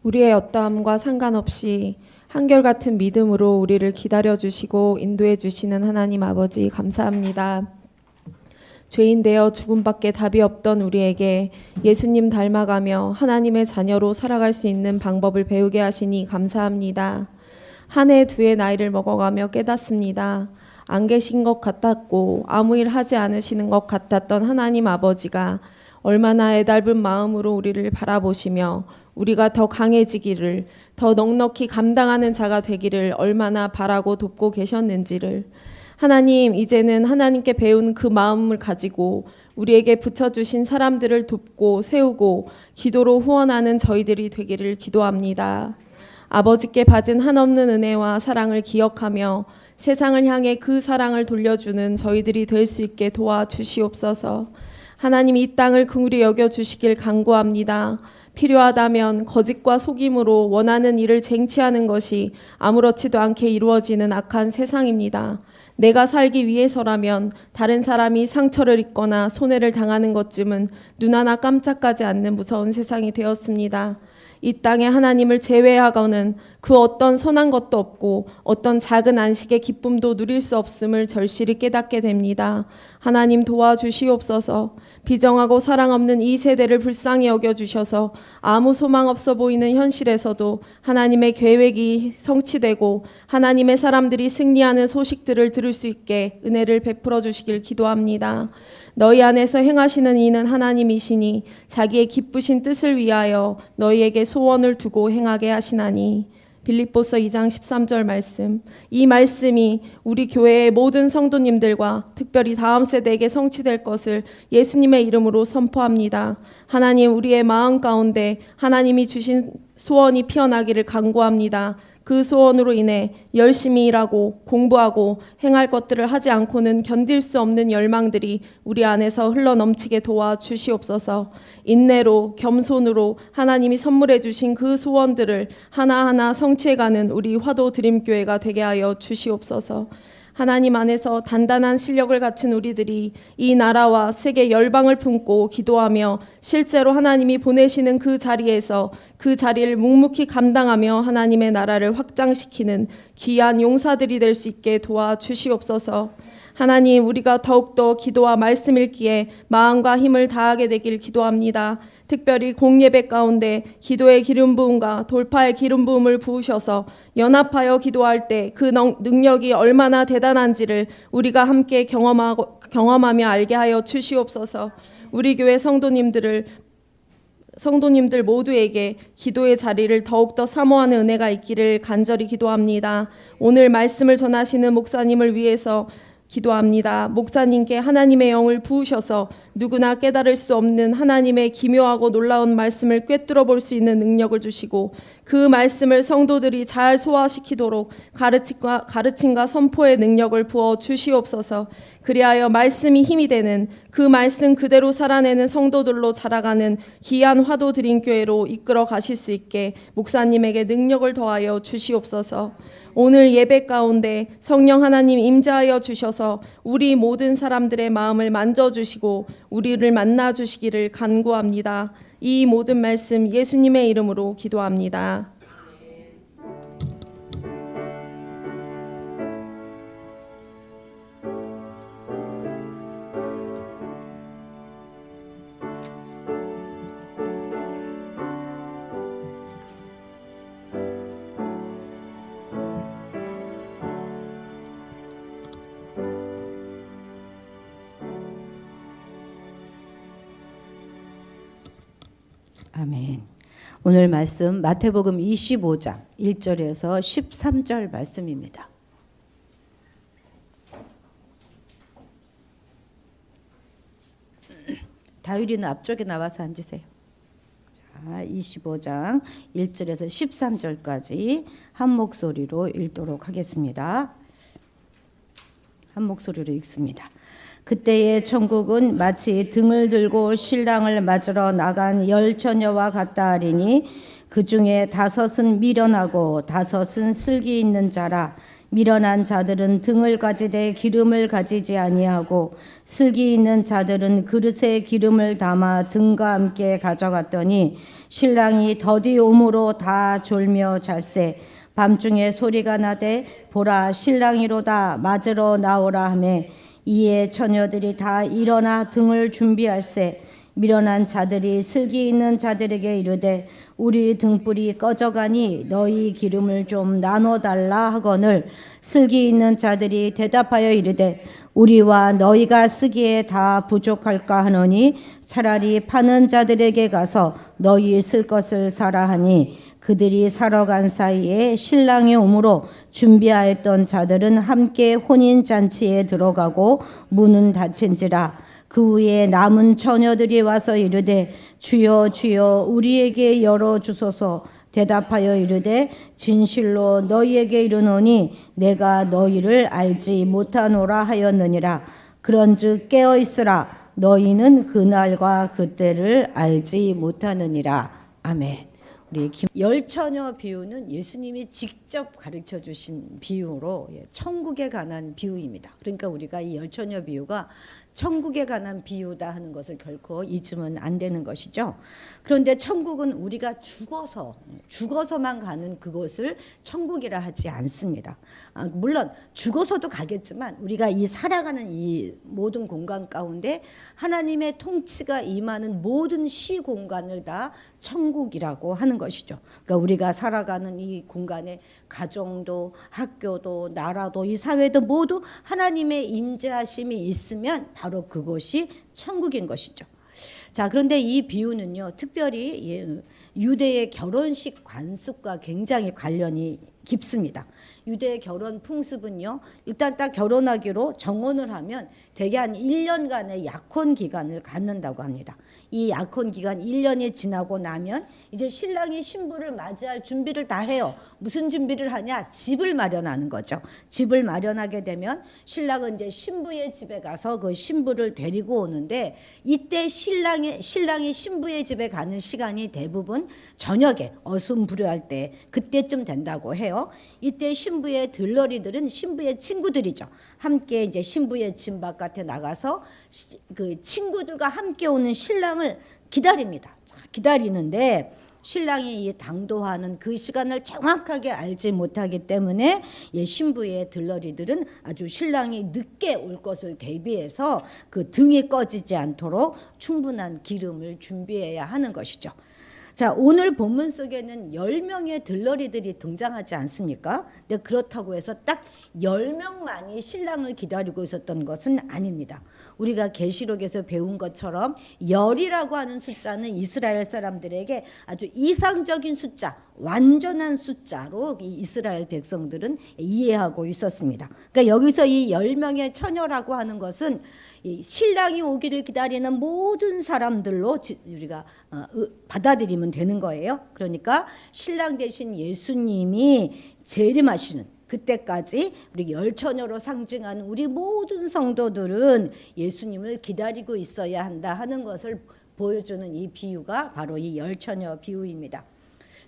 우리의 어떠함과 상관없이 한결같은 믿음으로 우리를 기다려주시고 인도해주시는 하나님 아버지 감사합니다. 죄인 되어 죽음밖에 답이 없던 우리에게 예수님 닮아가며 하나님의 자녀로 살아갈 수 있는 방법을 배우게 하시니 감사합니다. 한 해 두 해 나이를 먹어가며 깨닫습니다. 안 계신 것 같았고 아무 일 하지 않으시는 것 같았던 하나님 아버지가 얼마나 애달픈 마음으로 우리를 바라보시며 우리가 더 강해지기를, 더 넉넉히 감당하는 자가 되기를 얼마나 바라고 돕고 계셨는지를, 하나님, 이제는 하나님께 배운 그 마음을 가지고 우리에게 붙여주신 사람들을 돕고 세우고 기도로 후원하는 저희들이 되기를 기도합니다. 아버지께 받은 한없는 은혜와 사랑을 기억하며 세상을 향해 그 사랑을 돌려주는 저희들이 될 수 있게 도와주시옵소서. 하나님, 이 땅을 긍휼히 여겨주시길 간구합니다. 필요하다면 거짓과 속임으로 원하는 일을 쟁취하는 것이 아무렇지도 않게 이루어지는 악한 세상입니다. 내가 살기 위해서라면 다른 사람이 상처를 입거나 손해를 당하는 것쯤은 눈 하나 깜짝하지 않는 무서운 세상이 되었습니다. 이 땅에 하나님을 제외하고는 그 어떤 선한 것도 없고 어떤 작은 안식의 기쁨도 누릴 수 없음을 절실히 깨닫게 됩니다. 하나님 도와주시옵소서. 비정하고 사랑 없는 이 세대를 불쌍히 여겨주셔서 아무 소망 없어 보이는 현실에서도 하나님의 계획이 성취되고 하나님의 사람들이 승리하는 소식들을 들을 수 있게 은혜를 베풀어 주시길 기도합니다. 너희 안에서 행하시는 이는 하나님이시니 자기의 기쁘신 뜻을 위하여 너희에게 소원을 두고 행하게 하시나니. 빌립보서 2장 13절 말씀. 이 말씀이 우리 교회의 모든 성도님들과 특별히 다음 세대에게 성취될 것을 예수님의 이름으로 선포합니다. 하나님, 우리의 마음 가운데 하나님이 주신 소원이 피어나기를 간구합니다. 그 소원으로 인해 열심히 일하고 공부하고 행할 것들을 하지 않고는 견딜 수 없는 열망들이 우리 안에서 흘러넘치게 도와주시옵소서. 인내로 겸손으로 하나님이 선물해 주신 그 소원들을 하나하나 성취해가는 우리 화도 드림교회가 되게 하여 주시옵소서. 하나님 안에서 단단한 실력을 갖춘 우리들이 이 나라와 세계 열방을 품고 기도하며 실제로 하나님이 보내시는 그 자리에서 그 자리를 묵묵히 감당하며 하나님의 나라를 확장시키는 귀한 용사들이 될 수 있게 도와주시옵소서. 하나님, 우리가 더욱더 기도와 말씀 읽기에 마음과 힘을 다하게 되길 기도합니다. 특별히 공예배 가운데 기도의 기름 부음과 돌파의 기름 부음을 부으셔서 연합하여 기도할 때 그 능력이 얼마나 대단한지를 우리가 함께 경험하며 알게 하여 주시옵소서. 우리 교회 성도님들 모두에게 기도의 자리를 더욱더 사모하는 은혜가 있기를 간절히 기도합니다. 오늘 말씀을 전하시는 목사님을 위해서 기도합니다. 목사님께 하나님의 영을 부으셔서 누구나 깨달을 수 없는 하나님의 기묘하고 놀라운 말씀을 꿰뚫어 볼 수 있는 능력을 주시고 그 말씀을 성도들이 잘 소화시키도록 가르침과 선포의 능력을 부어 주시옵소서. 그리하여 말씀이 힘이 되는 그 말씀 그대로 살아내는 성도들로 자라가는 귀한 화도 드림교회로 이끌어 가실 수 있게 목사님에게 능력을 더하여 주시옵소서. 오늘 예배 가운데 성령 하나님 임재하여 주셔서 우리 모든 사람들의 마음을 만져주시고 우리를 만나주시기를 간구합니다. 이 모든 말씀 예수님의 이름으로 기도합니다. 아멘. 오늘 말씀 마태복음 25장 1절에서 13절 말씀입니다. 다윗이는 앞쪽에 나와서 앉으세요. 자, 25장 1절에서 13절까지 한 목소리로 읽도록 하겠습니다. 한 목소리로 읽습니다. 그때의 천국은 마치 등을 들고 신랑을 맞으러 나간 10처녀와 같다 하리니 그 중에 5은 미련하고 5은 슬기 있는 자라. 미련한 자들은 등을 가지되 기름을 가지지 아니하고 슬기 있는 자들은 그릇에 기름을 담아 등과 함께 가져갔더니 신랑이 더디 오므로 다 졸며 잘세. 밤중에 소리가 나되 보라 신랑이로다 맞으러 나오라 하매 이에 처녀들이 다 일어나 등을 준비할세. 미련한 자들이 슬기 있는 자들에게 이르되 우리 등불이 꺼져가니 너희 기름을 좀 나눠달라 하거늘 슬기 있는 자들이 대답하여 이르되 우리와 너희가 쓰기에 다 부족할까 하노니 차라리 파는 자들에게 가서 너희 쓸 것을 사라 하니 그들이 사러 간 사이에 신랑이 오므로 준비하였던 자들은 함께 혼인잔치에 들어가고 문은 닫힌지라. 그 후에 남은 처녀들이 와서 이르되 주여 주여 우리에게 열어주소서. 대답하여 이르되 진실로 너희에게 이르노니 내가 너희를 알지 못하노라 하였느니라. 그런즉 깨어있으라. 너희는 그날과 그때를 알지 못하느니라. 아멘. 우리 열처녀 비유는 예수님이 직접 가르쳐 주신 비유로 천국에 관한 비유입니다. 그러니까 우리가 이 열처녀 비유가 천국에 관한 비유다 하는 것을 결코 잊으면 안 되는 것이죠. 그런데 천국은 우리가 죽어서만 가는 그곳을 천국이라 하지 않습니다. 물론 죽어서도 가겠지만 우리가 이 살아가는 이 모든 공간 가운데 하나님의 통치가 임하는 모든 시 공간을 다 천국이라고 하는 것이죠. 그러니까 우리가 살아가는 이 공간에 가정도 학교도 나라도 이 사회도 모두 하나님의 임재하심이 있으면 바로 그곳이 천국인 것이죠. 자, 그런데 이 비유는요, 특별히 유대의 결혼식 관습과 굉장히 관련이 깊습니다. 유대의 결혼 풍습은요, 일단 딱 결혼하기로 정혼을 하면 대개 한 1년간의 약혼 기간을 갖는다고 합니다. 이 약혼 기간 1년이 지나고 나면 이제 신랑이 신부를 맞이할 준비를 다 해요. 무슨 준비를 하냐? 집을 마련하는 거죠. 집을 마련하게 되면 신랑은 이제 신부의 집에 가서 그 신부를 데리고 오는데 이때 신랑이 신부의 집에 가는 시간이 대부분 저녁에 어순부려할 때 그때쯤 된다고 해요. 이때 신부의 들러리들은 신부의 친구들이죠. 함께 이제 신부의 집 바깥에 나가서 그 친구들과 함께 오는 신랑을 기다립니다. 기다리는데 신랑이 당도하는 그 시간을 정확하게 알지 못하기 때문에 신부의 들러리들은 아주 신랑이 늦게 올 것을 대비해서 그 등이 꺼지지 않도록 충분한 기름을 준비해야 하는 것이죠. 자, 오늘 본문 속에는 10명의 들러리들이 등장하지 않습니까? 근데 그렇다고 해서 딱 10명만이 신랑을 기다리고 있었던 것은 아닙니다. 우리가 계시록에서 배운 것처럼 열이라고 하는 숫자는 이스라엘 사람들에게 아주 이상적인 숫자, 완전한 숫자로 이 이스라엘 백성들은 이해하고 있었습니다. 그러니까 여기서 이 10명의 처녀라고 하는 것은 이 신랑이 오기를 기다리는 모든 사람들로 우리가 받아들이면 되는 거예요. 그러니까 신랑 대신 예수님이 재림하시는 그때까지 우리 열처녀로 상징하는 우리 모든 성도들은 예수님을 기다리고 있어야 한다 하는 것을 보여주는 이 비유가 바로 이 열처녀 비유입니다.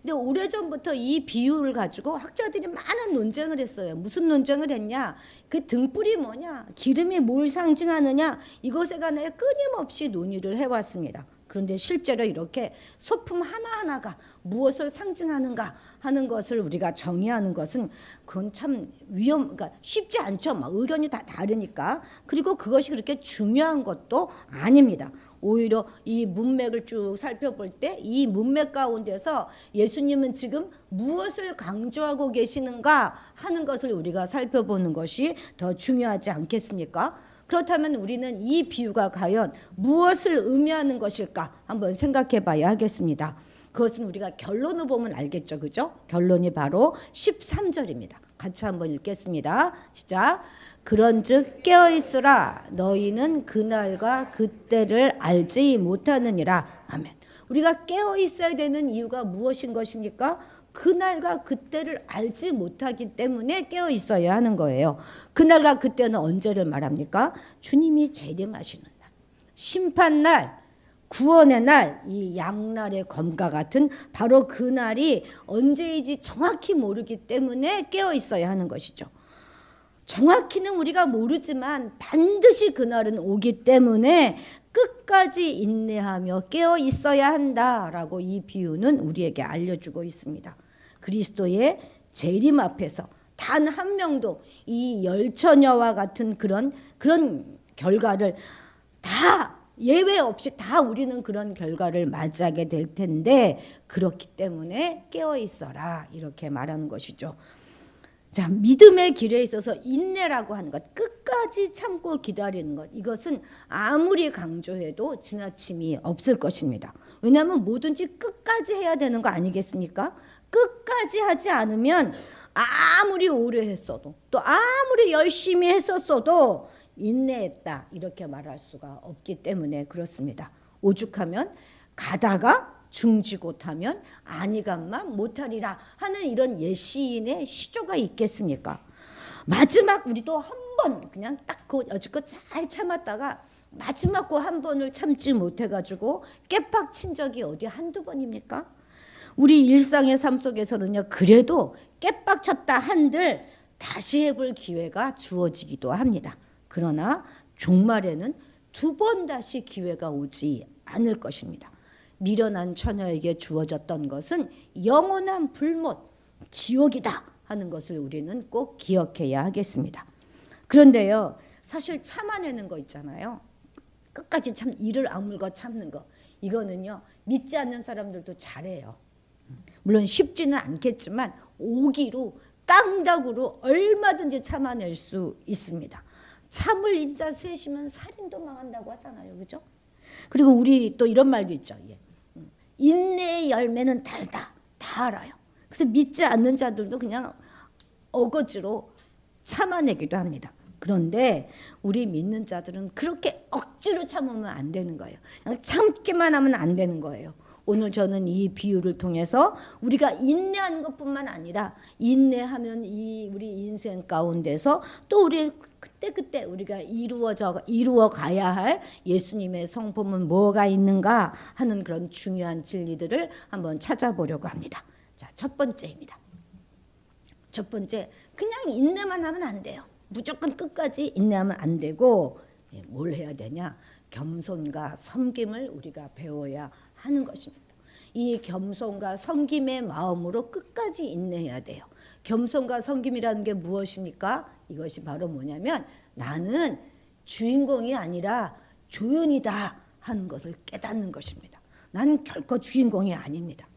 근데 오래전부터 이 비유를 가지고 학자들이 많은 논쟁을 했어요. 무슨 논쟁을 했냐? 그 등불이 뭐냐? 기름이 뭘 상징하느냐? 이것에 관해 끊임없이 논의를 해왔습니다. 그런데 실제로 이렇게 소품 하나하나가 무엇을 상징하는가 하는 것을 우리가 정의하는 것은 그건 참 그러니까 쉽지 않죠. 막 의견이 다 다르니까. 그리고 그것이 그렇게 중요한 것도 아닙니다. 오히려 이 문맥을 쭉 살펴볼 때 이 문맥 가운데서 예수님은 지금 무엇을 강조하고 계시는가 하는 것을 우리가 살펴보는 것이 더 중요하지 않겠습니까? 그렇다면 우리는 이 비유가 과연 무엇을 의미하는 것일까 한번 생각해 봐야 하겠습니다. 그것은 우리가 결론을 보면 알겠죠. 그죠? 결론이 바로 13절입니다. 같이 한번 읽겠습니다. 시작. 그런즉 깨어있으라. 너희는 그날과 그때를 알지 못하느니라. 아멘. 우리가 깨어있어야 되는 이유가 무엇인 것입니까? 그날과 그때를 알지 못하기 때문에 깨어 있어야 하는 거예요. 그날과 그때는 언제를 말합니까? 주님이 재림하시는 날, 심판날, 구원의 날, 이 양날의 검과 같은 바로 그 날이 언제인지 정확히 모르기 때문에 깨어 있어야 하는 것이죠. 정확히는 우리가 모르지만 반드시 그날은 오기 때문에 끝까지 인내하며 깨어 있어야 한다라고 이 비유는 우리에게 알려주고 있습니다. 그리스도의 재림 앞에서 단 한 명도 이 열처녀와 같은 그런 결과를 다 예외 없이 다 우리는 그런 결과를 맞이하게 될 텐데, 그렇기 때문에 깨어 있어라 이렇게 말하는 것이죠. 자, 믿음의 길에 있어서 인내라고 하는 것, 끝까지 참고 기다리는 것, 이것은 아무리 강조해도 지나침이 없을 것입니다. 왜냐하면 뭐든지 끝까지 해야 되는 거 아니겠습니까? 끝까지 하지 않으면 아무리 오래 했어도, 또 아무리 열심히 했었어도 인내했다 이렇게 말할 수가 없기 때문에 그렇습니다. 오죽하면 가다가 중지못하면 아니간만 못하리라 하는 이런 예시인의 시조가 있겠습니까? 마지막 우리도 한 번 그냥 딱 그 여지껏 잘 참았다가 마지막 그 한 번을 참지 못해가지고 깨빡친 적이 어디 한두 번입니까? 우리 일상의 삶 속에서는요, 그래도 깨빡쳤다 한들 다시 해볼 기회가 주어지기도 합니다. 그러나 종말에는 두 번 다시 기회가 오지 않을 것입니다. 미련한 처녀에게 주어졌던 것은 영원한 불못, 지옥이다 하는 것을 우리는 꼭 기억해야 하겠습니다. 그런데요, 사실 참아내는 거 있잖아요. 끝까지 참 이를 아물고 참는 거, 이거는요 믿지 않는 사람들도 잘해요. 물론 쉽지는 않겠지만 오기로 깡다구로 얼마든지 참아낼 수 있습니다. 참을 인자 셋이면 살인도 망한다고 하잖아요, 그죠? 그리고 우리 또 이런 말도 있죠. 인내의 열매는 달다, 다 알아요. 그래서 믿지 않는 자들도 그냥 어거지로 참아내기도 합니다. 그런데 우리 믿는 자들은 그렇게 억지로 참으면 안 되는 거예요. 그냥 참기만 하면 안 되는 거예요. 오늘 저는 이 비유를 통해서 우리가 인내하는 것뿐만 아니라 인내하면 이 우리 인생 가운데서 또 우리 그때 우리가 이루어 가야 할 예수님의 성품은 뭐가 있는가 하는 그런 중요한 진리들을 한번 찾아보려고 합니다. 자, 첫 번째입니다. 첫 번째, 그냥 인내만 하면 안 돼요. 무조건 끝까지 인내하면 안 되고, 뭘 해야 되냐? 겸손과 섬김을 우리가 배워야 하는 것입니다. 이 겸손과 섬김의 마음으로 끝까지 인내해야 돼요. 겸손과 섬김이라는 게 무엇입니까? 이것이 바로 뭐냐면 나는 주인공이 아니라 조연이다 하는 것을 깨닫는 것입니다. 나는 결코 주인공이 아닙니다.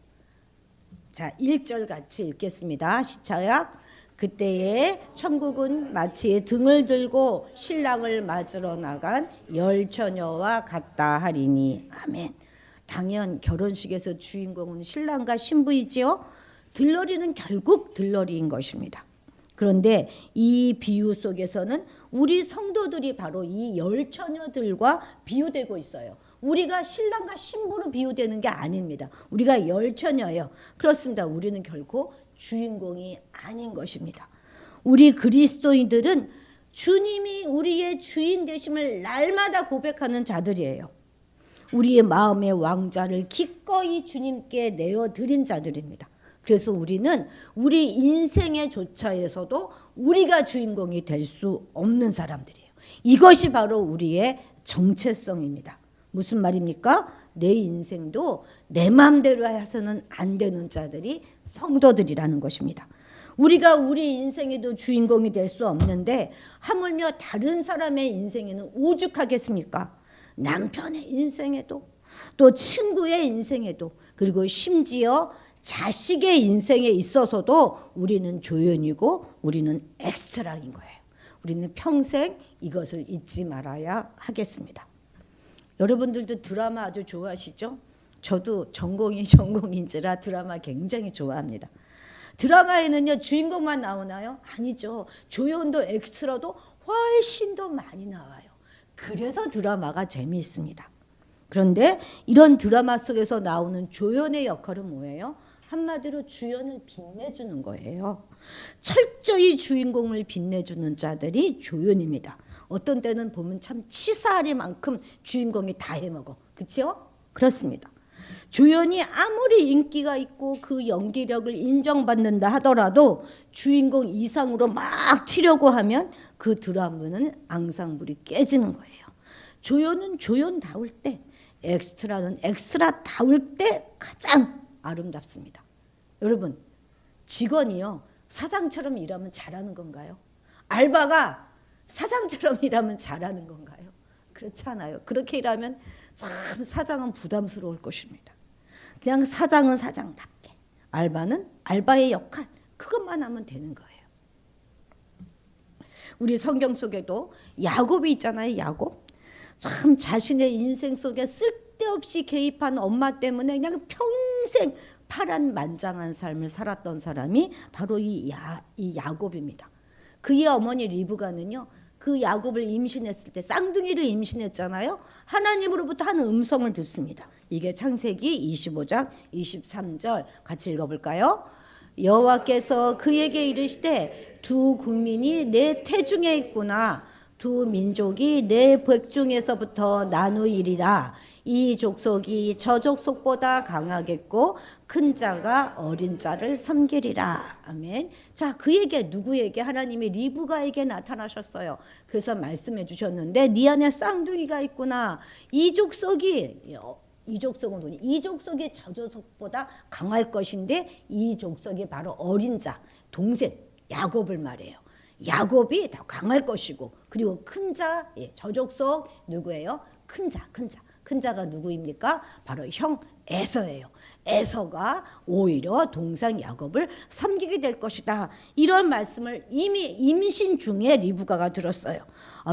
자, 1절 같이 읽겠습니다. 시차약. 그때에 천국은 마치 등을 들고 신랑을 맞으러 나간 열처녀와 같다 하리니. 아멘. 당연 결혼식에서 주인공은 신랑과 신부이지요. 들러리는 결국 들러리인 것입니다. 그런데 이 비유 속에서는 우리 성도들이 바로 이 열처녀들과 비유되고 있어요. 우리가 신랑과 신부로 비유되는 게 아닙니다. 우리가 열처녀예요. 그렇습니다. 우리는 결코 주인공이 아닌 것입니다. 우리 그리스도인들은 주님이 우리의 주인 되심을 날마다 고백하는 자들이에요. 우리의 마음의 왕자를 기꺼이 주님께 내어드린 자들입니다. 그래서 우리는 우리 인생의 조차에서도 우리가 주인공이 될 수 없는 사람들이에요. 이것이 바로 우리의 정체성입니다. 무슨 말입니까? 내 인생도 내 마음대로 해서는 안 되는 자들이 성도들이라는 것입니다. 우리가 우리 인생에도 주인공이 될 수 없는데 하물며 다른 사람의 인생에는 오죽하겠습니까? 남편의 인생에도, 또 친구의 인생에도, 그리고 심지어 자식의 인생에 있어서도 우리는 조연이고 우리는 엑스트라인 거예요. 우리는 평생 이것을 잊지 말아야 하겠습니다. 여러분들도 드라마 아주 좋아하시죠? 저도 전공인지라 드라마 굉장히 좋아합니다. 드라마에는요 주인공만 나오나요? 아니죠. 조연도 엑스트라도 훨씬 더 많이 나와요. 그래서 드라마가 재미있습니다. 그런데 이런 드라마 속에서 나오는 조연의 역할은 뭐예요? 한마디로 주연을 빛내주는 거예요. 철저히 주인공을 빛내주는 자들이 조연입니다. 어떤 때는 보면 참 치사하리만큼 주인공이 다 해먹어. 그렇죠? 그렇습니다. 조연이 아무리 인기가 있고 그 연기력을 인정받는다 하더라도 주인공 이상으로 막 튀려고 하면 그 드라마는 앙상블이 깨지는 거예요. 조연은 조연다울 때, 엑스트라는 엑스트라다울 때 가장 아름답습니다. 여러분, 직원이요 사장처럼 일하면 잘하는 건가요? 알바가 사장처럼 일하면 잘하는 건가요? 그렇지 않아요. 그렇게 일하면 참 사장은 부담스러울 것입니다. 그냥 사장은 사장답게, 알바는 알바의 역할, 그것만 하면 되는 거예요. 우리 성경 속에도 야곱이 있잖아요. 야곱. 참 자신의 인생 속에 쓸데없이 개입한 엄마 때문에 그냥 평생 파란만장한 삶을 살았던 사람이 바로 이 야곱입니다. 그의 어머니 리브가는요, 그 야곱을 임신했을 때 쌍둥이를 임신했잖아요. 하나님으로부터 한 음성을 듣습니다. 이게 창세기 25장 23절 같이 읽어볼까요? 여호와께서 그에게 이르시되 두 국민이 내 태중에 있구나. 두 민족이 내 백중에서부터 나누이리라. 이 족속이 저 족속보다 강하겠고 큰 자가 어린 자를 섬기리라. 아멘. 자, 그에게 누구에게? 하나님이 리브가에게 나타나셨어요. 그래서 말씀해 주셨는데 네 안에 쌍둥이가 있구나. 이 족속은 뭐니? 이 족속이 저 족속보다 강할 것인데 이 족속이 바로 어린 자, 동생 야곱을 말해요. 야곱이 더 강할 것이고, 그리고 큰 자, 저 족속 누구예요? 큰 자가 누구입니까? 바로 형 에서예요. 에서가 오히려 동생 야곱을 섬기게 될 것이다. 이런 말씀을 이미 임신 중에 리브가가 들었어요.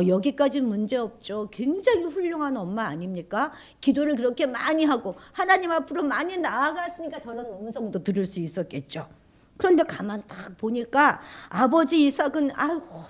여기까지 문제 없죠. 굉장히 훌륭한 엄마 아닙니까? 기도를 그렇게 많이 하고 하나님 앞으로 많이 나아갔으니까 저런 음성도 들을 수 있었겠죠. 그런데 가만 딱 보니까 아버지 이삭은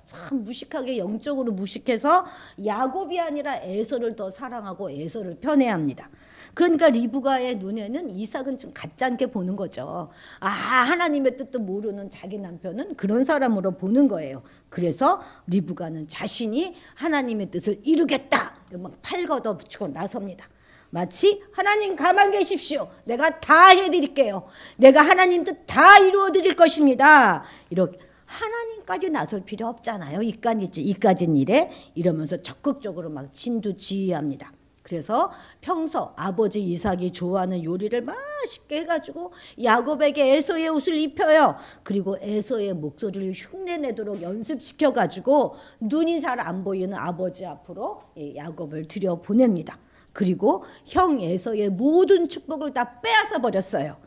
참 무식하게, 영적으로 무식해서 야곱이 아니라 에서를 더 사랑하고 에서를 편애합니다. 그러니까 리브가의 눈에는 이삭은 좀 가짜게 보는 거죠. 하나님의 뜻도 모르는 자기 남편은 그런 사람으로 보는 거예요. 그래서 리브가는 자신이 하나님의 뜻을 이루겠다, 막 팔 걷어 붙이고 나섭니다. 마치 하나님 가만 계십시오. 내가 다 해드릴게요. 내가 하나님 뜻 다 이루어 드릴 것입니다. 이렇게 하나님까지 나설 필요 없잖아요. 이까진 일에 이러면서 적극적으로 막 진두지휘합니다. 그래서 평소 아버지 이삭이 좋아하는 요리를 맛있게 해가지고 야곱에게 에서의 옷을 입혀요. 그리고 에서의 목소리를 흉내내도록 연습시켜가지고 눈이 잘 안 보이는 아버지 앞으로 야곱을 들여보냅니다. 그리고 형 에서의 모든 축복을 다 빼앗아 버렸어요.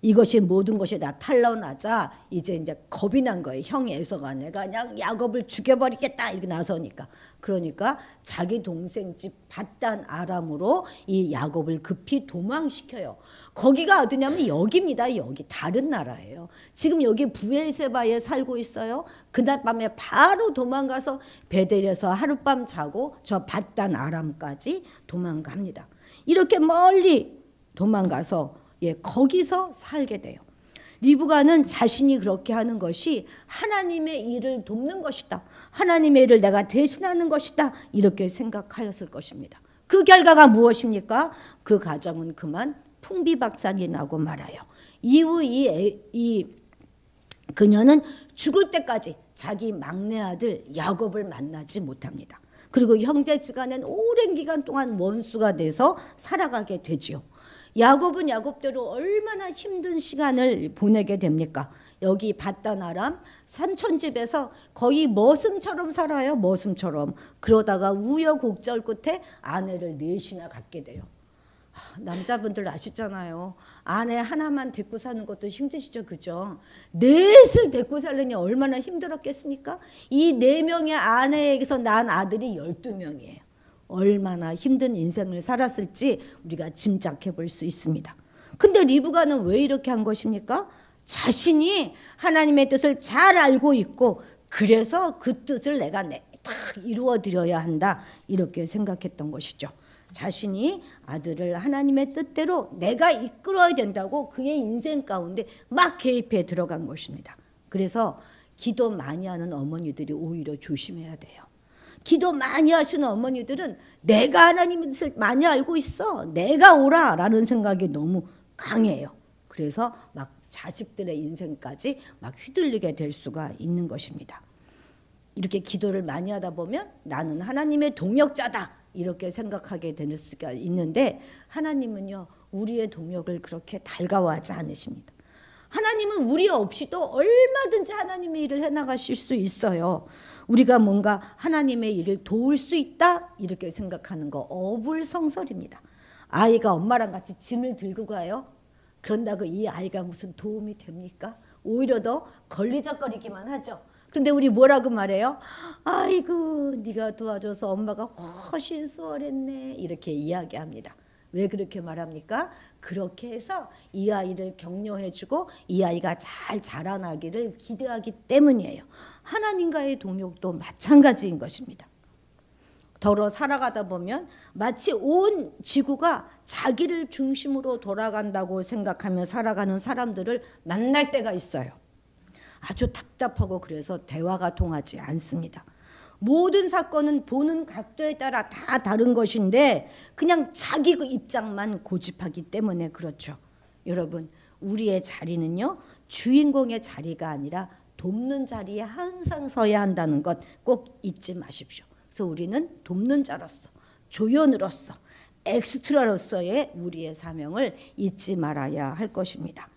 이것이 모든 것이 다 탄로나자 이제 겁이 난 거예요. 형 에서가 내가 그냥 야곱을 죽여버리겠다 이렇게 나서니까. 그러니까 자기 동생 집 밧단 아람으로 이 야곱을 급히 도망시켜요. 거기가 어디냐면 여기입니다. 여기 다른 나라예요. 지금 여기 부엘세바에 살고 있어요. 그날 밤에 바로 도망가서 베델에서 하룻밤 자고 저 밧단 아람까지 도망갑니다. 이렇게 멀리 도망가서 거기서 살게 돼요. 리브가는 자신이 그렇게 하는 것이 하나님의 일을 돕는 것이다. 하나님의 일을 내가 대신하는 것이다. 이렇게 생각하였을 것입니다. 그 결과가 무엇입니까? 그 가정은 그만 풍비박산이 나고 말아요. 이후 그녀는 죽을 때까지 자기 막내 아들 야곱을 만나지 못합니다. 그리고 형제지간은 오랜 기간 동안 원수가 돼서 살아가게 되지요. 야곱은 야곱대로 얼마나 힘든 시간을 보내게 됩니까? 여기 밧단 아람 삼촌 집에서 거의 머슴처럼 살아요. 머슴처럼. 그러다가 우여곡절 끝에 아내를 넷이나 갖게 돼요. 남자분들 아시잖아요. 아내 하나만 데리고 사는 것도 힘드시죠, 그죠? 넷을 데리고 살려니 얼마나 힘들었겠습니까? 이 4명의 아내에게서 난 아들이 12명이에요. 얼마나 힘든 인생을 살았을지 우리가 짐작해 볼 수 있습니다. 근데 리브가는 왜 이렇게 한 것입니까? 자신이 하나님의 뜻을 잘 알고 있고 그래서 그 뜻을 내가 딱 이루어 드려야 한다 이렇게 생각했던 것이죠. 자신이 아들을 하나님의 뜻대로 내가 이끌어야 된다고 그의 인생 가운데 막 개입해 들어간 것입니다. 그래서 기도 많이 하는 어머니들이 오히려 조심해야 돼요. 기도 많이 하시는 어머니들은 내가 하나님의 뜻을 많이 알고 있어, 내가 오라 라는 생각이 너무 강해요. 그래서 막 자식들의 인생까지 막 휘둘리게 될 수가 있는 것입니다. 이렇게 기도를 많이 하다 보면 나는 하나님의 동역자다 이렇게 생각하게 될 수가 있는데, 하나님은요 우리의 동역을 그렇게 달가워하지 않으십니다. 하나님은 우리 없이도 얼마든지 하나님의 일을 해나가실 수 있어요. 우리가 뭔가 하나님의 일을 도울 수 있다 이렇게 생각하는 거 어불성설입니다. 아이가 엄마랑 같이 짐을 들고 가요. 그런다고 이 아이가 무슨 도움이 됩니까? 오히려 더 걸리적거리기만 하죠. 그런데 우리 뭐라고 말해요? 아이고 네가 도와줘서 엄마가 훨씬 수월했네 이렇게 이야기합니다. 왜 그렇게 말합니까? 그렇게 해서 이 아이를 격려해주고 이 아이가 잘 자라나기를 기대하기 때문이에요. 하나님과의 동역도 마찬가지인 것입니다. 더러 살아가다 보면 마치 온 지구가 자기를 중심으로 돌아간다고 생각하며 살아가는 사람들을 만날 때가 있어요. 아주 답답하고 그래서 대화가 통하지 않습니다. 모든 사건은 보는 각도에 따라 다 다른 것인데 그냥 자기 그 입장만 고집하기 때문에 그렇죠. 여러분, 우리의 자리는요 주인공의 자리가 아니라 돕는 자리에 항상 서야 한다는 것 꼭 잊지 마십시오. 그래서 우리는 돕는 자로서, 조연으로서, 엑스트라로서의 우리의 사명을 잊지 말아야 할 것입니다.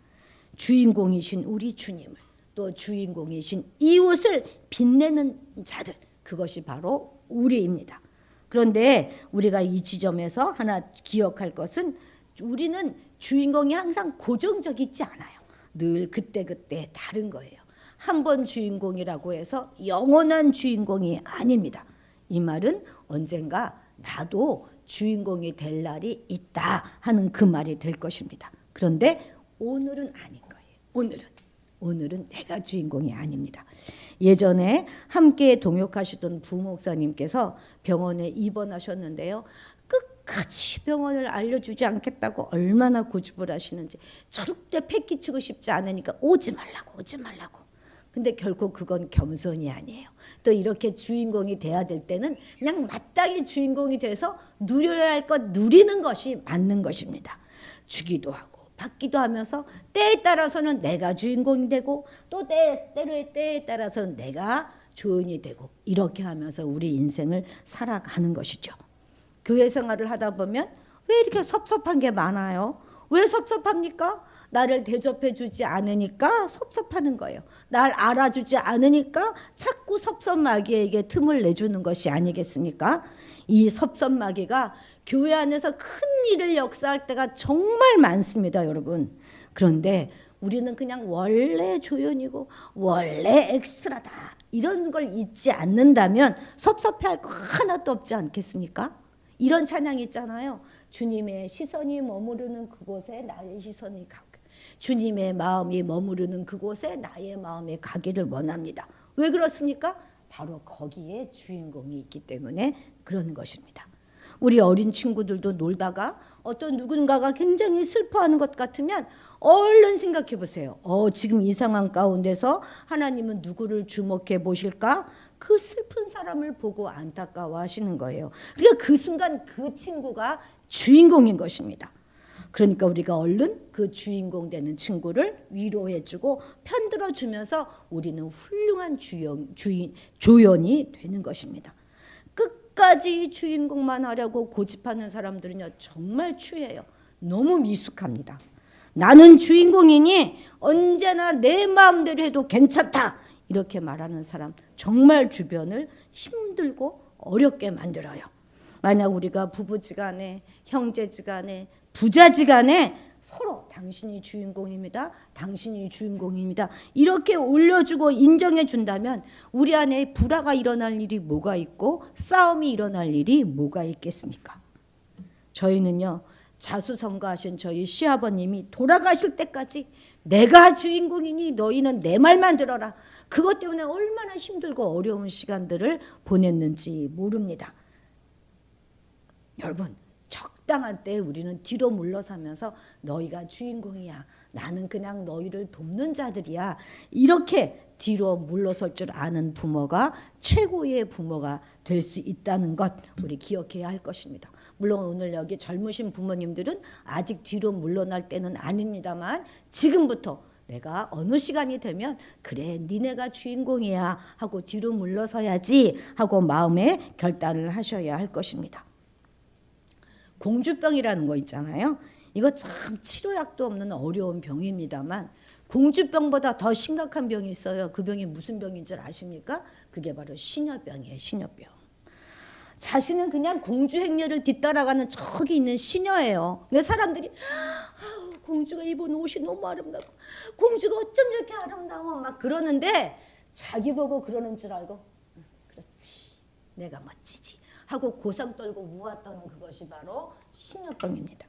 주인공이신 우리 주님을, 또 주인공이신 이웃을 빛내는 자들, 그것이 바로 우리입니다. 그런데 우리가 이 지점에서 하나 기억할 것은 우리는 주인공이 항상 고정적이지 않아요. 늘 그때그때 다른 거예요. 한 번 주인공이라고 해서 영원한 주인공이 아닙니다. 이 말은 언젠가 나도 주인공이 될 날이 있다 하는 그 말이 될 것입니다. 그런데 오늘은 아닌 거예요. 오늘은 내가 주인공이 아닙니다. 예전에 함께 동역하시던 부목사님께서 병원에 입원하셨는데요. 끝까지 병원을 알려주지 않겠다고 얼마나 고집을 하시는지, 절대 패기치고 싶지 않으니까 오지 말라고. 근데 결코 그건 겸손이 아니에요. 또 이렇게 주인공이 돼야 될 때는 그냥 마땅히 주인공이 돼서 누려야 할 것 누리는 것이 맞는 것입니다. 주기도 하고 받기도 하면서 때에 따라서는 내가 주인공이 되고 또 때로의 때에 따라서는 내가 조연이 되고 이렇게 하면서 우리 인생을 살아가는 것이죠. 교회 생활을 하다 보면 왜 이렇게 섭섭한 게 많아요? 왜 섭섭합니까? 나를 대접해 주지 않으니까 섭섭하는 거예요. 날 알아주지 않으니까 자꾸 섭섭마귀에게 틈을 내주는 것이 아니겠습니까? 이 섭섭마귀가 교회 안에서 큰 일을 역사할 때가 정말 많습니다, 여러분. 그런데 우리는 그냥 원래 조연이고 원래 엑스트라다 이런 걸 잊지 않는다면 섭섭해할 거 하나도 없지 않겠습니까? 이런 찬양이 있잖아요. 주님의 시선이 머무르는 그곳에 나의 시선이 가고, 주님의 마음이 머무르는 그곳에 나의 마음이 가기를 원합니다. 왜 그렇습니까? 바로 거기에 주인공이 있기 때문에 그런 것입니다. 우리 어린 친구들도 놀다가 어떤 누군가가 굉장히 슬퍼하는 것 같으면 얼른 생각해 보세요. 지금 이 상황 가운데서 하나님은 누구를 주목해 보실까? 그 슬픈 사람을 보고 안타까워하시는 거예요. 그러니까 그 순간 그 친구가 주인공인 것입니다. 그러니까 우리가 얼른 그 주인공 되는 친구를 위로해주고 편들어주면서 우리는 훌륭한 조연이 되는 것입니다. 끝까지 주인공만 하려고 고집하는 사람들은요 정말 추해요. 너무 미숙합니다. 나는 주인공이니 언제나 내 마음대로 해도 괜찮다 이렇게 말하는 사람 정말 주변을 힘들고 어렵게 만들어요. 만약 우리가 부부지간에, 형제지간에, 부자지간에 서로 당신이 주인공입니다. 당신이 주인공입니다. 이렇게 올려주고 인정해 준다면 우리 안에 불화가 일어날 일이 뭐가 있고 싸움이 일어날 일이 뭐가 있겠습니까? 저희는요. 자수성가하신 저희 시아버님이 돌아가실 때까지 내가 주인공이니 너희는 내 말만 들어라. 그것 때문에 얼마나 힘들고 어려운 시간들을 보냈는지 모릅니다. 여러분, 적당한 때에 우리는 뒤로 물러서면서 너희가 주인공이야. 나는 그냥 너희를 돕는 자들이야. 이렇게 뒤로 물러설 줄 아는 부모가 최고의 부모가 될 수 있다는 것 우리 기억해야 할 것입니다. 물론 오늘 여기 젊으신 부모님들은 아직 뒤로 물러날 때는 아닙니다만 지금부터 내가 어느 시간이 되면 그래 니네가 주인공이야 하고 뒤로 물러서야지 하고 마음에 결단을 하셔야 할 것입니다. 공주병이라는 거 있잖아요. 이거 참 치료약도 없는 어려운 병입니다만 공주병보다 더 심각한 병이 있어요. 그 병이 무슨 병인 줄 아십니까? 그게 바로 시녀병이에요. 시녀병. 자신은 그냥 공주 행렬을 뒤따라가는 저기 있는 시녀예요. 근데 사람들이 공주가 입은 옷이 너무 아름다워. 공주가 어쩜 저렇게 아름다워. 막 그러는데 자기 보고 그러는 줄 알고 그렇지 내가 멋지지 하고 고상 떨고 우아 떠는 그것이 바로 시녀병입니다.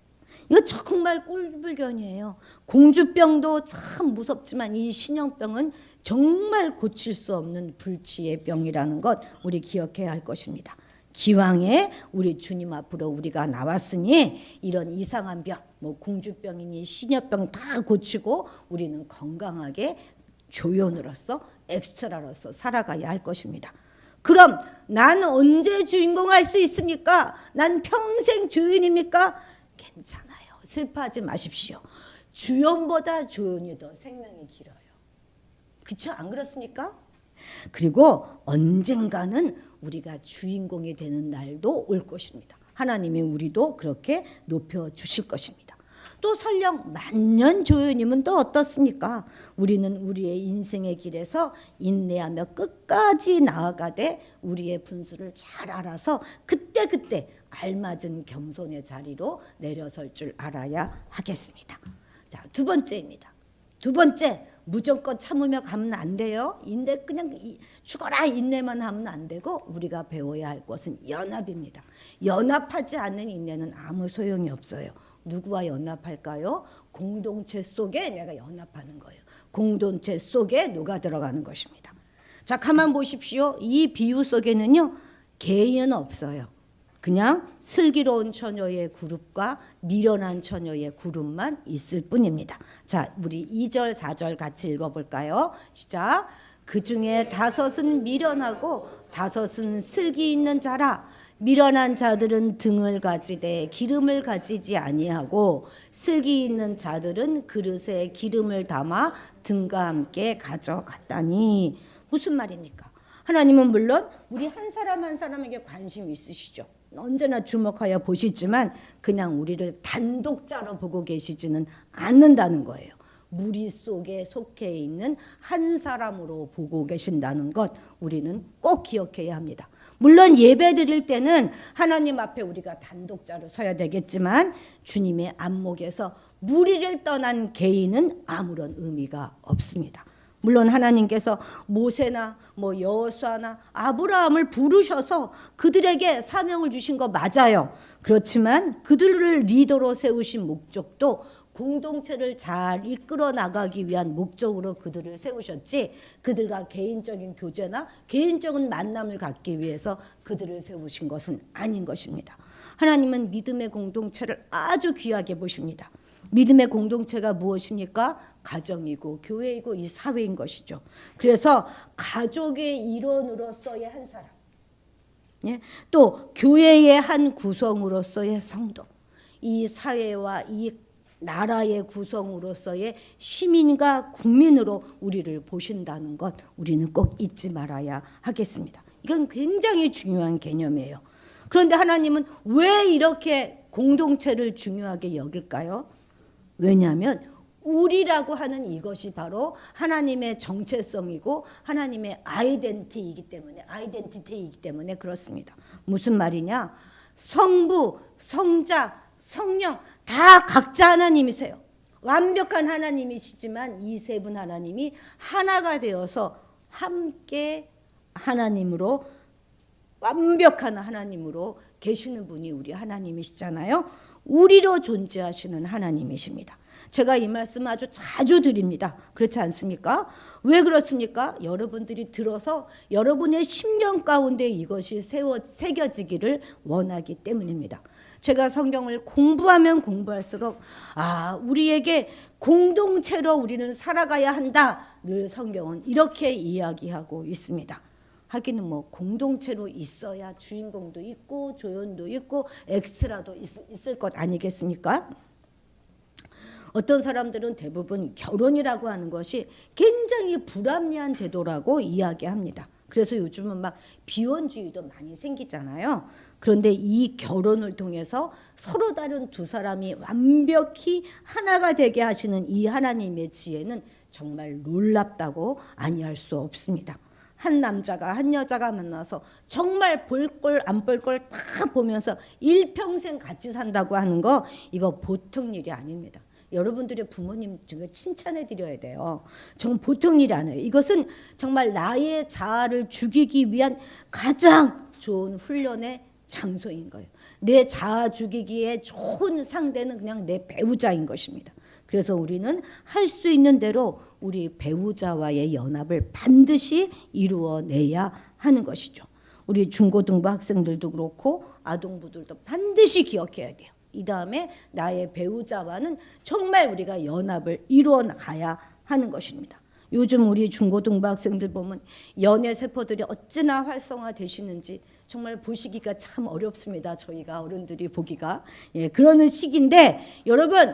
이거 정말 꼴불견이에요. 공주병도 참 무섭지만 이 시녀병은 정말 고칠 수 없는 불치의 병이라는 것 우리 기억해야 할 것입니다. 기왕에 우리 주님 앞으로 우리가 나왔으니 이런 이상한 병, 뭐 공주병이니 시녀병 다 고치고 우리는 건강하게 조연으로서 엑스트라로서 살아가야 할 것입니다. 그럼 난 언제 주인공 할 수 있습니까? 난 평생 조연입니까? 괜찮아요. 슬퍼하지 마십시오. 주연보다 조연이 더 생명이 길어요. 그렇죠? 안 그렇습니까? 그리고 언젠가는 우리가 주인공이 되는 날도 올 것입니다. 하나님이 우리도 그렇게 높여주실 것입니다. 또 설령 만년 조연이면 또 어떻습니까? 우리는 우리의 인생의 길에서 인내하며 끝까지 나아가되 우리의 분수를 잘 알아서 그때그때 알맞은 겸손의 자리로 내려설 줄 알아야 하겠습니다. 자, 두 번째입니다. 두 번째, 무조건 참으며 가면 안 돼요. 인내 그냥 죽어라 인내만 하면 안 되고 우리가 배워야 할 것은 연합입니다. 연합하지 않는 인내는 아무 소용이 없어요. 누구와 연합할까요? 공동체 속에 내가 연합하는 거예요. 공동체 속에 녹아 들어가는 것입니다. 자, 가만 보십시오. 이 비유 속에는요 개인은 없어요. 그냥 슬기로운 처녀의 그룹과 미련한 처녀의 그룹만 있을 뿐입니다. 자, 우리 2절 4절 같이 읽어볼까요? 시작. 그 중에 5은 미련하고 5은 슬기 있는 자라. 미련한 자들은 등을 가지되 기름을 가지지 아니하고 슬기 있는 자들은 그릇에 기름을 담아 등과 함께 가져갔다니. 무슨 말입니까? 하나님은 물론 우리 한 사람 한 사람에게 관심이 있으시죠. 언제나 주목하여 보시지만 그냥 우리를 단독자로 보고 계시지는 않는다는 거예요. 무리 속에 속해 있는 한 사람으로 보고 계신다는 것 우리는 꼭 기억해야 합니다. 물론 예배 드릴 때는 하나님 앞에 우리가 단독자로 서야 되겠지만 주님의 안목에서 무리를 떠난 개인은 아무런 의미가 없습니다. 물론 하나님께서 모세나 여호수아나 아브라함을 부르셔서 그들에게 사명을 주신 거 맞아요. 그렇지만 그들을 리더로 세우신 목적도 공동체를 잘 이끌어 나가기 위한 목적으로 그들을 세우셨지 그들과 개인적인 교제나 개인적인 만남을 갖기 위해서 그들을 세우신 것은 아닌 것입니다. 하나님은 믿음의 공동체를 아주 귀하게 보십니다. 믿음의 공동체가 무엇입니까? 가정이고 교회이고 이 사회인 것이죠. 그래서 가족의 일원으로서의 한 사람, 또 교회의 한 구성으로서의 성도, 이 사회와 이 나라의 구성으로서의 시민과 국민으로 우리를 보신다는 것 우리는 꼭 잊지 말아야 하겠습니다. 이건 굉장히 중요한 개념이에요. 그런데 하나님은 왜 이렇게 공동체를 중요하게 여길까요? 왜냐하면 우리라고 하는 이것이 바로 하나님의 정체성이고 하나님의 아이덴티티이기 때문에 그렇습니다. 무슨 말이냐? 성부, 성자, 성령 다 각자 하나님이세요. 완벽한 하나님이시지만 이 세 분 하나님이 하나가 되어서 함께 하나님으로 완벽한 하나님으로 계시는 분이 우리 하나님이시잖아요. 우리로 존재하시는 하나님이십니다. 제가 이 말씀 아주 자주 드립니다. 그렇지 않습니까? 왜 그렇습니까? 여러분들이 들어서 여러분의 심령 가운데 이것이 새겨지기를 원하기 때문입니다. 제가 성경을 공부하면 공부할수록 우리에게 공동체로 우리는 살아가야 한다. 늘 성경은 이렇게 이야기하고 있습니다. 하기는 뭐 공동체로 있어야 주인공도 있고 조연도 있고 엑스트라도 있을 것 아니겠습니까? 어떤 사람들은 대부분 결혼이라고 하는 것이 굉장히 불합리한 제도라고 이야기합니다. 그래서 요즘은 막 비혼주의도 많이 생기잖아요. 그런데 이 결혼을 통해서 서로 다른 두 사람이 완벽히 하나가 되게 하시는 이 하나님의 지혜는 정말 놀랍다고 아니할 수 없습니다. 한 남자가 한 여자가 만나서 정말 볼 걸 안 볼 걸 다 보면서 일평생 같이 산다고 하는 거, 이거 보통 일이 아닙니다. 여러분들의 부모님 정말 칭찬해 드려야 돼요. 정말 보통 일이 아니에요. 이것은 정말 나의 자아를 죽이기 위한 가장 좋은 훈련의 장소인 거예요. 내 자아 죽이기에 좋은 상대는 그냥 내 배우자인 것입니다. 그래서 우리는 할 수 있는 대로 우리 배우자와의 연합을 반드시 이루어내야 하는 것이죠. 우리 중고등부 학생들도 그렇고 아동부들도 반드시 기억해야 돼요. 이 다음에 나의 배우자와는 정말 우리가 연합을 이루어 가야 하는 것입니다. 요즘 우리 중고등부 학생들 보면 연애 세포들이 어찌나 활성화되시는지 정말 보시기가 참 어렵습니다. 저희가 어른들이 보기가. 그러는 시기인데 여러분,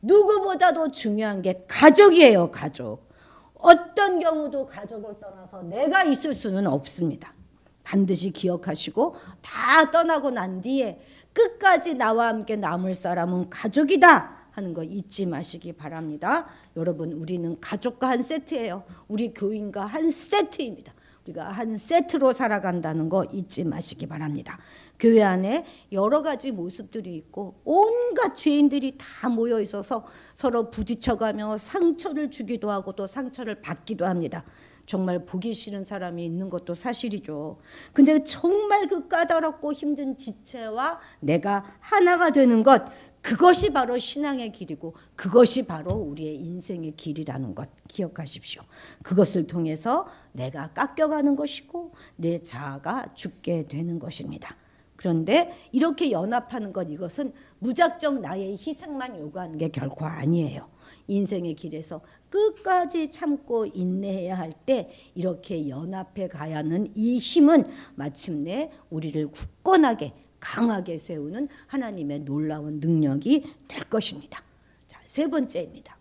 누구보다도 중요한 게 가족이에요. 가족. 어떤 경우도 가족을 떠나서 내가 있을 수는 없습니다. 반드시 기억하시고, 다 떠나고 난 뒤에 끝까지 나와 함께 남을 사람은 가족이다 하는 거 잊지 마시기 바랍니다. 여러분, 우리는 가족과 한 세트예요. 우리 교인과 한 세트입니다. 우리가 한 세트로 살아간다는 거 잊지 마시기 바랍니다. 교회 안에 여러 가지 모습들이 있고 온갖 죄인들이 다 모여 있어서 서로 부딪혀가며 상처를 주기도 하고 또 상처를 받기도 합니다. 정말 보기 싫은 사람이 있는 것도 사실이죠. 근데 정말 그 까다롭고 힘든 지체와 내가 하나가 되는 것, 그것이 바로 신앙의 길이고 그것이 바로 우리의 인생의 길이라는 것 기억하십시오. 그것을 통해서 내가 깎여가는 것이고 내 자아가 죽게 되는 것입니다. 그런데 이렇게 연합하는 것, 이것은 무작정 나의 희생만 요구하는 게 결코 아니에요. 인생의 길에서 끝까지 참고 인내해야 할 때 이렇게 연합해 가야 하는 이 힘은 마침내 우리를 굳건하게 강하게 세우는 하나님의 놀라운 능력이 될 것입니다. 자, 세 번째입니다.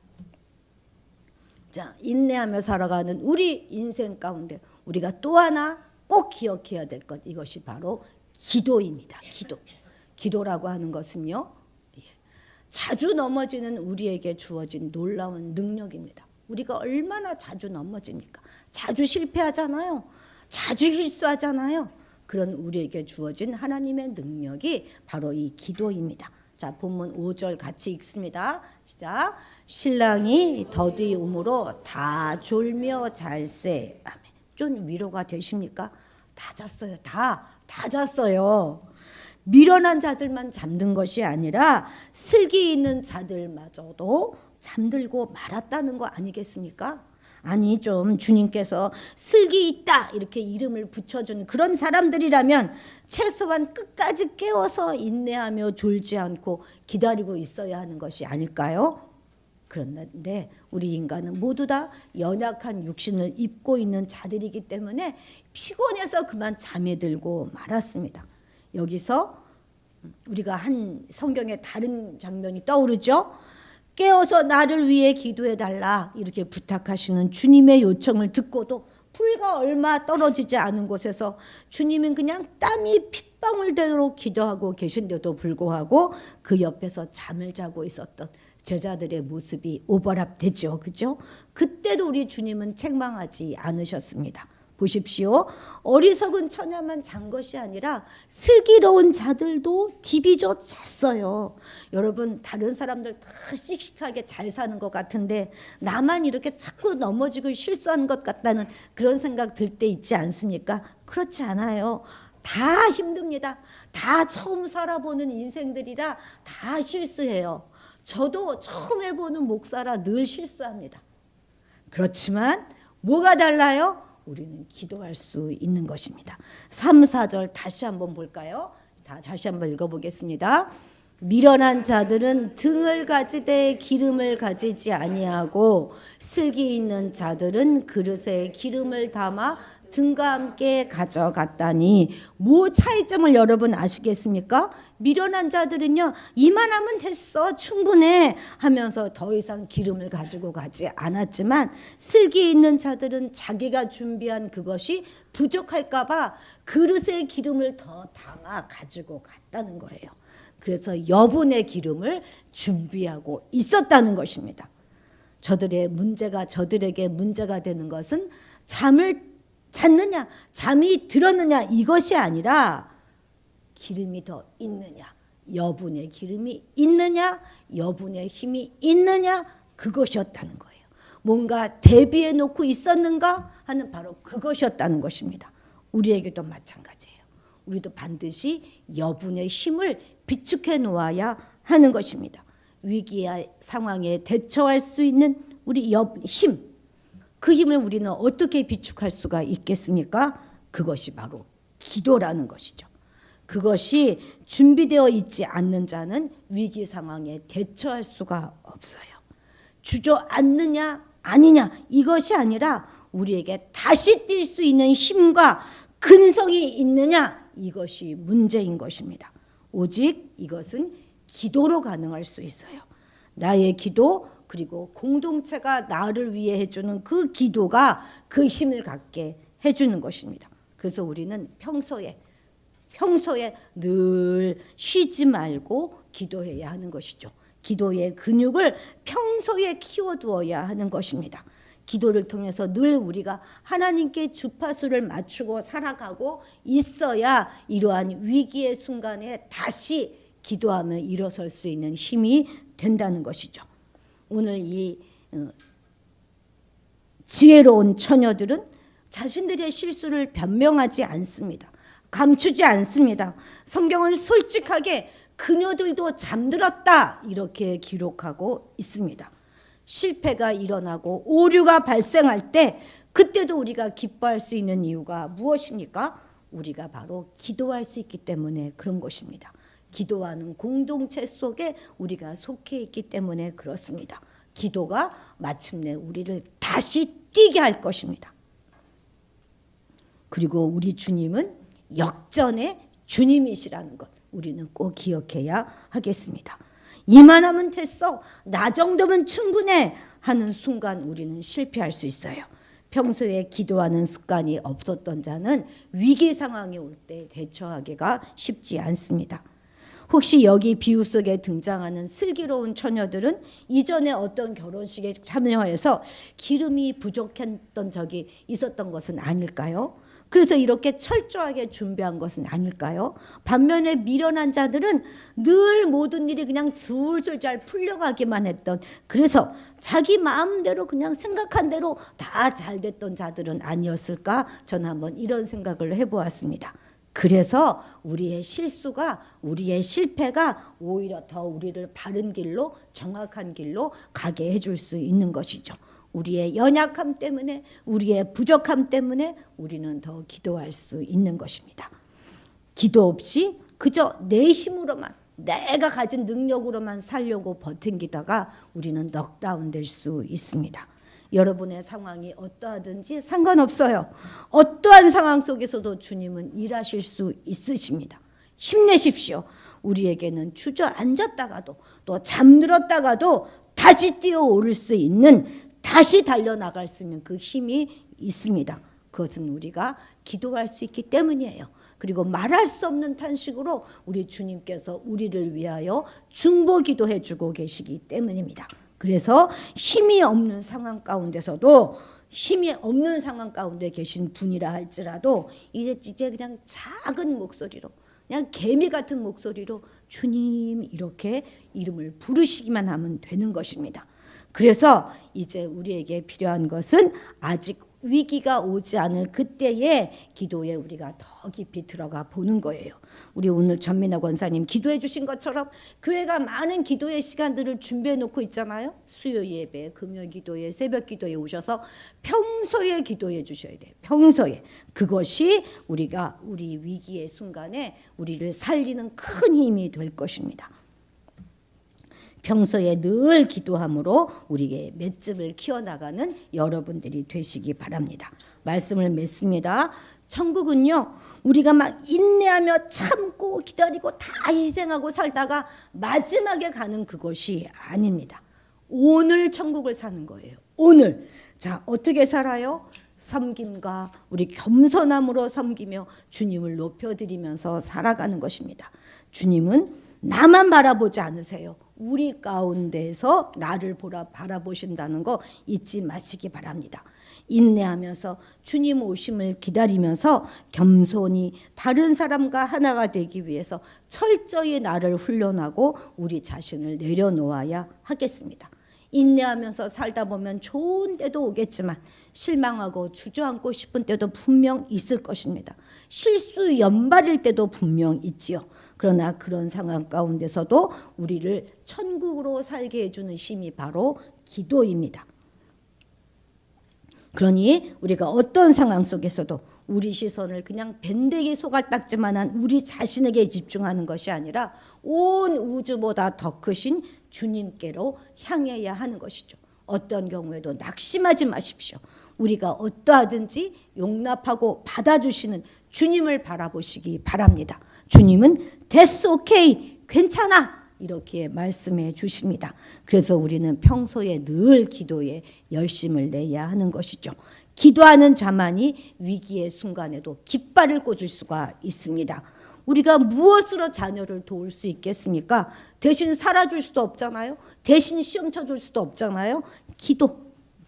자, 인내하며 살아가는 우리 인생 가운데 우리가 또 하나 꼭 기억해야 될 것, 이것이 바로 기도입니다. 기도라고 하는 것은요, 자주 넘어지는 우리에게 주어진 놀라운 능력입니다. 우리가 얼마나 자주 넘어집니까? 자주 실패하잖아요. 자주 실수하잖아요. 그런 우리에게 주어진 하나님의 능력이 바로 이 기도입니다. 자, 본문 5절 같이 읽습니다. 시작. 신랑이 더디움으로 다 졸며 잘세. 아멘. 좀 위로가 되십니까? 다 잤어요. 다 잤어요. 미련한 자들만 잠든 것이 아니라 슬기 있는 자들마저도 잠들고 말았다는 거 아니겠습니까? 아니, 좀 주님께서 슬기 있다 이렇게 이름을 붙여준 그런 사람들이라면 최소한 끝까지 깨워서 인내하며 졸지 않고 기다리고 있어야 하는 것이 아닐까요? 그런데 우리 인간은 모두 다 연약한 육신을 입고 있는 자들이기 때문에 피곤해서 그만 잠에 들고 말았습니다. 여기서 우리가 한 성경의 다른 장면이 떠오르죠. 깨어서 나를 위해 기도해달라 이렇게 부탁하시는 주님의 요청을 듣고도 불과 얼마 떨어지지 않은 곳에서 주님은 그냥 땀이 핏방울대로 기도하고 계신데도 불구하고 그 옆에서 잠을 자고 있었던 제자들의 모습이 오버랩되죠. 그죠? 그때도 우리 주님은 책망하지 않으셨습니다. 보십시오. 어리석은 처녀만 잔 것이 아니라 슬기로운 자들도 디비져 잤어요. 여러분, 다른 사람들 다 씩씩하게 잘 사는 것 같은데 나만 이렇게 자꾸 넘어지고 실수하는 것 같다는 그런 생각 들 때 있지 않습니까? 그렇지 않아요. 다 힘듭니다. 다 처음 살아보는 인생들이라 다 실수해요. 저도 처음 해보는 목사라 늘 실수합니다. 그렇지만 뭐가 달라요? 우리는 기도할 수 있는 것입니다. 3, 4절 다시 한번 볼까요? 자, 다시 한번 읽어보겠습니다. 미련한 자들은 등을 가지되 기름을 가지지 아니하고 슬기 있는 자들은 그릇에 기름을 담아 등과 함께 가져갔다니. 뭐 차이점을 여러분 아시겠습니까? 미련한 자들은요, 이만하면 됐어, 충분해 하면서 더 이상 기름을 가지고 가지 않았지만, 슬기 있는 자들은 자기가 준비한 그것이 부족할까 봐 그릇에 기름을 더 담아 가지고 갔다는 거예요. 그래서 여분의 기름을 준비하고 있었다는 것입니다. 저들에게 문제가 되는 것은 잠을 잤느냐, 잠이 들었느냐, 이것이 아니라 기름이 더 있느냐, 여분의 기름이 있느냐, 여분의 힘이 있느냐, 그것이었다는 거예요. 뭔가 대비해 놓고 있었는가 하는 바로 그것이었다는 것입니다. 우리에게도 마찬가지예요. 우리도 반드시 여분의 힘을 비축해 놓아야 하는 것입니다. 위기의 상황에 대처할 수 있는 우리 힘, 그 힘을 우리는 어떻게 비축할 수가 있겠습니까? 그것이 바로 기도라는 것이죠. 그것이 준비되어 있지 않는 자는 위기 상황에 대처할 수가 없어요. 주저앉느냐 아니냐, 이것이 아니라 우리에게 다시 뛸 수 있는 힘과 근성이 있느냐, 이것이 문제인 것입니다. 오직 이것은 기도로 가능할 수 있어요. 나의 기도, 그리고 공동체가 나를 위해 해주는 그 기도가 그 힘을 갖게 해주는 것입니다. 그래서 우리는 평소에 늘 쉬지 말고 기도해야 하는 것이죠. 기도의 근육을 평소에 키워두어야 하는 것입니다. 기도를 통해서 늘 우리가 하나님께 주파수를 맞추고 살아가고 있어야 이러한 위기의 순간에 다시 기도하며 일어설 수 있는 힘이 된다는 것이죠. 오늘 이 지혜로운 처녀들은 자신들의 실수를 변명하지 않습니다. 감추지 않습니다. 성경은 솔직하게 그녀들도 잠들었다 이렇게 기록하고 있습니다. 실패가 일어나고 오류가 발생할 때 그때도 우리가 기뻐할 수 있는 이유가 무엇입니까? 우리가 바로 기도할 수 있기 때문에 그런 것입니다. 기도하는 공동체 속에 우리가 속해 있기 때문에 그렇습니다. 기도가 마침내 우리를 다시 뛰게 할 것입니다. 그리고 우리 주님은 역전의 주님이시라는 것 우리는 꼭 기억해야 하겠습니다. 이만하면 됐어, 나 정도면 충분해 하는 순간 우리는 실패할 수 있어요. 평소에 기도하는 습관이 없었던 자는 위기 상황이 올 때 대처하기가 쉽지 않습니다. 혹시 여기 비유 속에 등장하는 슬기로운 처녀들은 이전에 어떤 결혼식에 참여해서 기름이 부족했던 적이 있었던 것은 아닐까요? 그래서 이렇게 철저하게 준비한 것은 아닐까요? 반면에 미련한 자들은 늘 모든 일이 그냥 술술 잘 풀려가기만 했던, 그래서 자기 마음대로 그냥 생각한 대로 다 잘 됐던 자들은 아니었을까? 저는 한번 이런 생각을 해보았습니다. 그래서 우리의 실수가, 우리의 실패가 오히려 더 우리를 바른 길로, 정확한 길로 가게 해줄 수 있는 것이죠. 우리의 연약함 때문에, 우리의 부족함 때문에 우리는 더 기도할 수 있는 것입니다. 기도 없이 그저 내 힘으로만, 내가 가진 능력으로만 살려고 버팅기다가 우리는 넉다운 될 수 있습니다. 여러분의 상황이 어떠하든지 상관없어요. 어떠한 상황 속에서도 주님은 일하실 수 있으십니다. 힘내십시오. 우리에게는 주저앉았다가도 또 잠들었다가도 다시 뛰어오를 수 있는, 다시 달려나갈 수 있는 그 힘이 있습니다. 그것은 우리가 기도할 수 있기 때문이에요. 그리고 말할 수 없는 탄식으로 우리 주님께서 우리를 위하여 중보기도해 주고 계시기 때문입니다. 그래서 힘이 없는 상황 가운데서도, 힘이 없는 상황 가운데 계신 분이라 할지라도 이제 그냥 작은 목소리로, 그냥 개미 같은 목소리로 주님 이렇게 이름을 부르시기만 하면 되는 것입니다. 그래서 이제 우리에게 필요한 것은 아직 위기가 오지 않을 그때에 기도에 우리가 더 깊이 들어가 보는 거예요. 우리 오늘 전민아 권사님 기도해 주신 것처럼 교회가 많은 기도의 시간들을 준비해 놓고 있잖아요. 수요 예배, 금요 기도회, 새벽 기도에 오셔서 평소에 기도해 주셔야 돼요. 평소에. 그것이 우리가 우리 위기의 순간에 우리를 살리는 큰 힘이 될 것입니다. 평소에 늘 기도함으로 우리의 맷집을 키워나가는 여러분들이 되시기 바랍니다. 말씀을 맺습니다. 천국은요, 우리가 막 인내하며 참고 기다리고 다 희생하고 살다가 마지막에 가는 그것이 아닙니다. 오늘 천국을 사는 거예요. 오늘. 자, 어떻게 살아요? 섬김과 우리 겸손함으로 섬기며 주님을 높여드리면서 살아가는 것입니다. 주님은 나만 바라보지 않으세요. 우리 가운데서 나를 바라보신다는 거 잊지 마시기 바랍니다. 인내하면서 주님 오심을 기다리면서 겸손히 다른 사람과 하나가 되기 위해서 철저히 나를 훈련하고 우리 자신을 내려놓아야 하겠습니다. 인내하면서 살다 보면 좋은 때도 오겠지만 실망하고 주저앉고 싶은 때도 분명 있을 것입니다. 실수 연발일 때도 분명 있지요. 그러나 그런 상황 가운데서도 우리를 천국으로 살게 해주는 힘이 바로 기도입니다. 그러니 우리가 어떤 상황 속에서도 우리 시선을 그냥 밴댕이 소갈딱지만한 우리 자신에게 집중하는 것이 아니라 온 우주보다 더 크신 주님께로 향해야 하는 것이죠. 어떤 경우에도 낙심하지 마십시오. 우리가 어떠하든지 용납하고 받아주시는 주님을 바라보시기 바랍니다. 주님은 That's okay, 괜찮아 이렇게 말씀해 주십니다. 그래서 우리는 평소에 늘 기도에 열심을 내야 하는 것이죠. 기도하는 자만이 위기의 순간에도 깃발을 꽂을 수가 있습니다. 우리가 무엇으로 자녀를 도울 수 있겠습니까? 대신 살아줄 수도 없잖아요. 대신 시험 쳐줄 수도 없잖아요.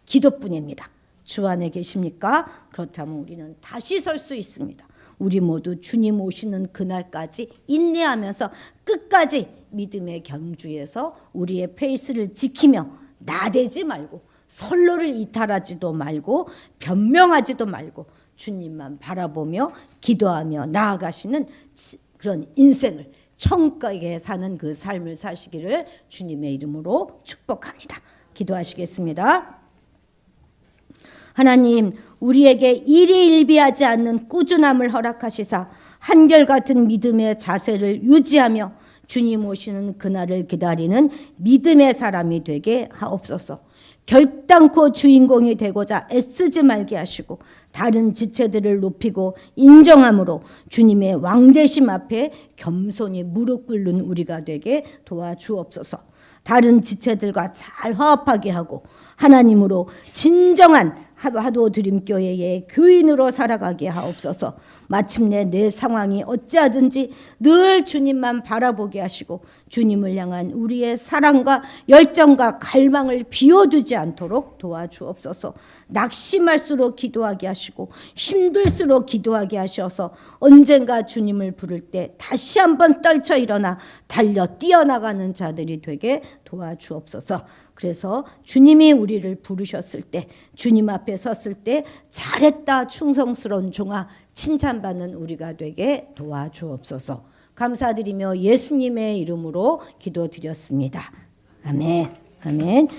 기도뿐입니다. 주 안에 계십니까? 그렇다면 우리는 다시 설 수 있습니다. 우리 모두 주님 오시는 그날까지 인내하면서 끝까지 믿음의 경주에서 우리의 페이스를 지키며 나대지 말고 선로를 이탈하지도 말고 변명하지도 말고 주님만 바라보며 기도하며 나아가시는 그런 인생을 천국에 사는 그 삶을 사시기를 주님의 이름으로 축복합니다. 기도하시겠습니다. 하나님, 우리에게 일희일비하지 않는 꾸준함을 허락하시사 한결같은 믿음의 자세를 유지하며 주님 오시는 그날을 기다리는 믿음의 사람이 되게 하옵소서. 결단코 주인공이 되고자 애쓰지 말게 하시고 다른 지체들을 높이고 인정함으로 주님의 왕되심 앞에 겸손히 무릎 꿇는 우리가 되게 도와주옵소서. 다른 지체들과 잘 화합하게 하고 하나님으로 진정한 하도드림교회의 교인으로 살아가게 하옵소서. 마침내 내 상황이 어찌하든지 늘 주님만 바라보게 하시고 주님을 향한 우리의 사랑과 열정과 갈망을 비워두지 않도록 도와주옵소서. 낙심할수록 기도하게 하시고 힘들수록 기도하게 하셔서 언젠가 주님을 부를 때 다시 한번 떨쳐 일어나 달려 뛰어나가는 자들이 되게 도와주옵소서. 그래서 주님이 우리를 부르셨을 때 주님 앞에 섰을 때 잘했다 충성스러운 종아 칭찬받는 우리가 되게 도와주옵소서. 감사드리며 예수님의 이름으로 기도드렸습니다. 아멘. 아멘.